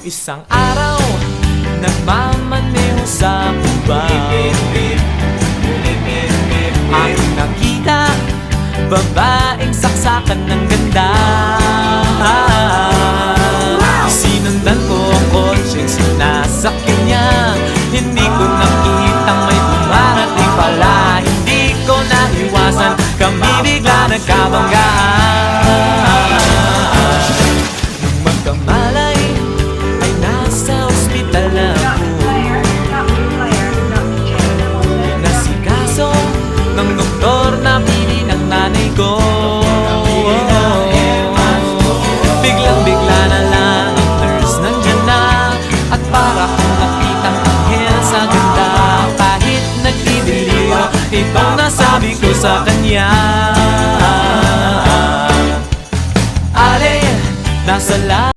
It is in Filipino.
isang araw, nagmamaneho sa kuba. Aking nakita, babaeng saksakan ng ganda. Sinundan ko ang kotseng sinasakyan niya. Hindi ko nakitang may dumarating pala. Hindi ko naiwasan, kami bigla nagkabanggaan. Nung magkamalay, ay nasa ospital ako. Nasikaso ng doktor na pili ng nanay ko. Biglang-bigla na lang ang nurse nandyan na. At para kong nakitang anghel sa ganda. Kahit nagdidiliw, itong nasabi ko sa kanya. Ale, nasa